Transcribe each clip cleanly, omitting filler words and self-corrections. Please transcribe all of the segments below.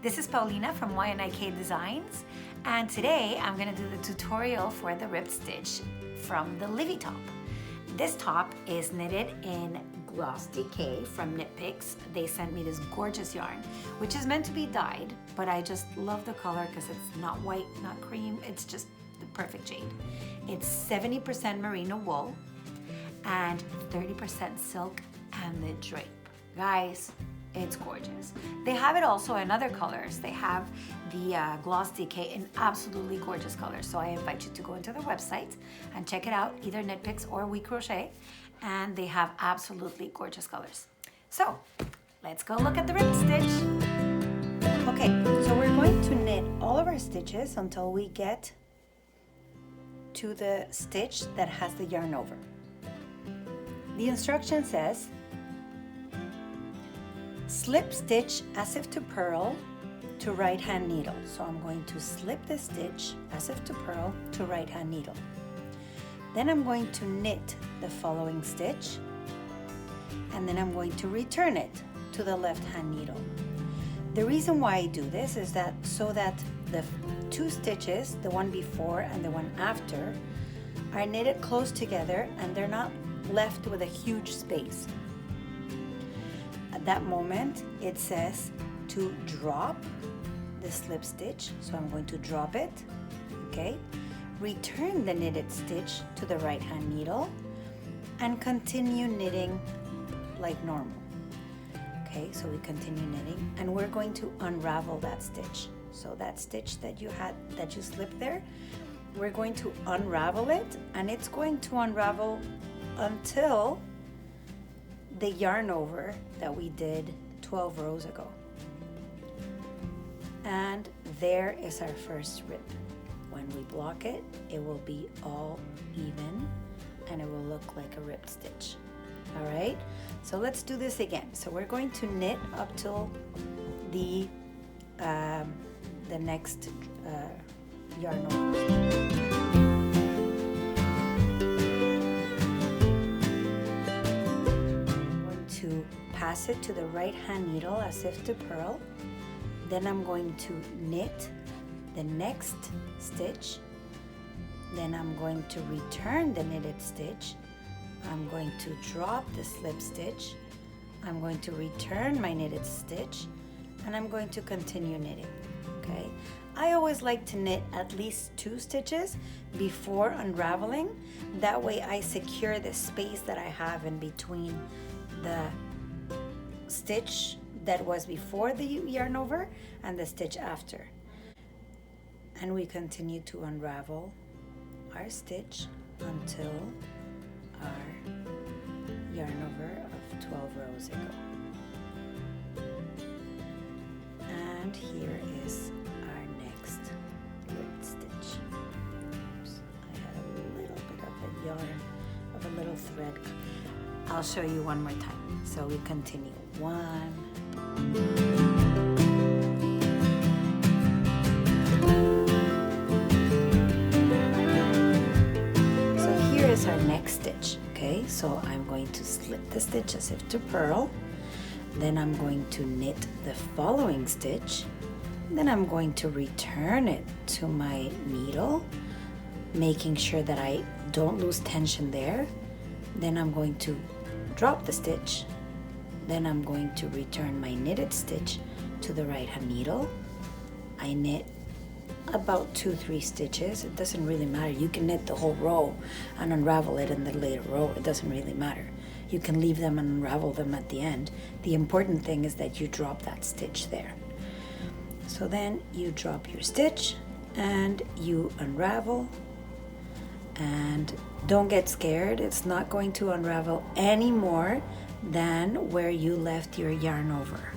This is Paulina from YNIK Designs, and today I'm going to do the tutorial for the ripped stitch from the Livi top. This top is knitted in Gloss Decay from Knit Picks. They sent me this gorgeous yarn, which is meant to be dyed, but I just love the color because it's not white, not cream, it's just the perfect shade. It's 70% merino wool and 30% silk and the drape. Guys, it's gorgeous. They have it also in other colors. They have the Gloss Decay in absolutely gorgeous colors. So I invite you to go into their website and check it out, either Knit Picks or We Crochet, and they have absolutely gorgeous colors. So let's go look at the ripped stitch. Okay, so we're going to knit all of our stitches until we get to the stitch that has the yarn over. The instruction says, slip stitch as if to purl to right hand needle. So I'm going to slip the stitch as if to purl to right hand needle. Then I'm going to knit the following stitch, and then I'm going to return it to the left hand needle. The reason why I do this is that so that the two stitches, the one before and the one after, are knitted close together and they're not left with a huge space. At that moment, it says to drop the slip stitch. So I'm going to drop it, okay? Return the knitted stitch to the right hand needle and continue knitting like normal. Okay, so we continue knitting and we're going to unravel that stitch. So that stitch that you slipped there, we're going to unravel it, and it's going to unravel until the yarn over that we did 12 rows ago. And there is our first rip. When we block it, it will be all even and it will look like a ripped stitch. All right, so let's do this again. So we're going to knit up till the next yarn over. To pass it to the right hand needle as if to purl. Then I'm going to knit the next stitch. Then I'm going to return the knitted stitch. I'm going to drop the slip stitch. I'm going to return my knitted stitch, and I'm going to continue knitting. Okay, I always like to knit at least 2 stitches before unraveling. That way I secure the space that I have in between the stitch that was before the yarn over and the stitch after. And we continue to unravel our stitch until our yarn over of 12 rows ago. And here is our next ripped stitch. Oops, I had a little bit of a yarn, of a little thread. I'll show you one more time. So we continue. 1. So here is our next stitch. Okay, so I'm going to slip the stitch as if to purl. Then I'm going to knit the following stitch. Then I'm going to return it to my needle, making sure that I don't lose tension there. Then I'm going to drop the stitch. Then I'm going to return my knitted stitch to the right hand needle. I knit about 2-3 stitches. It doesn't really matter. You can knit the whole row and unravel it in the later row. It doesn't really matter. You can leave them and unravel them at the end. The important thing is that you drop that stitch there. So then you drop your stitch and you unravel. And don't get scared, it's not going to unravel any more than where you left your yarn over.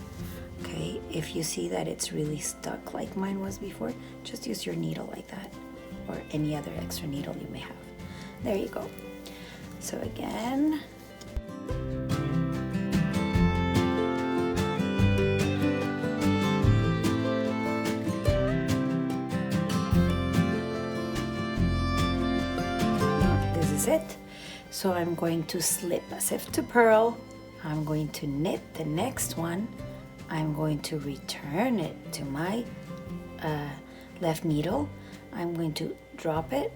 Okay, if you see that it's really stuck like mine was before, just use your needle like that, or any other extra needle you may have. There you go. So again, it. So I'm going to slip as if to purl. I'm going to knit the next one I'm going to return it to my left needle. I'm going to drop it,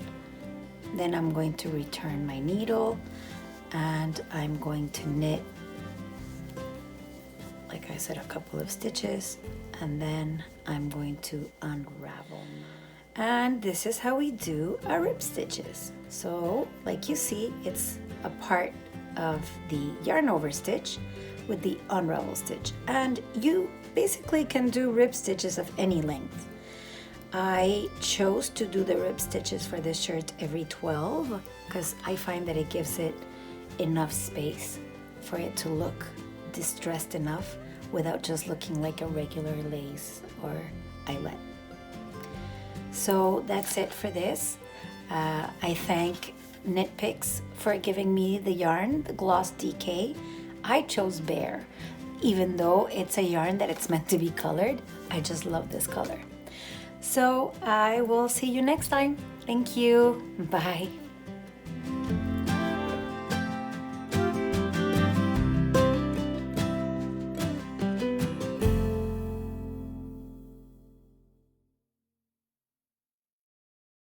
then I'm going to return my needle, and I'm going to knit, like I said, a couple of stitches, and then I'm going to unravel. And this is how we do our rib stitches. So like you see, it's a part of the yarn over stitch with the unravel stitch, and you basically can do rib stitches of any length. I chose to do the rib stitches for this shirt every 12 because I find that it gives it enough space for it to look distressed enough without just looking like a regular lace or eyelet. So that's it for this. I thank Knit Picks for giving me the yarn, the Gloss DK. I chose Bear. Even though it's a yarn that it's meant to be colored, I just love this color. So I will see you next time. Thank you. Bye.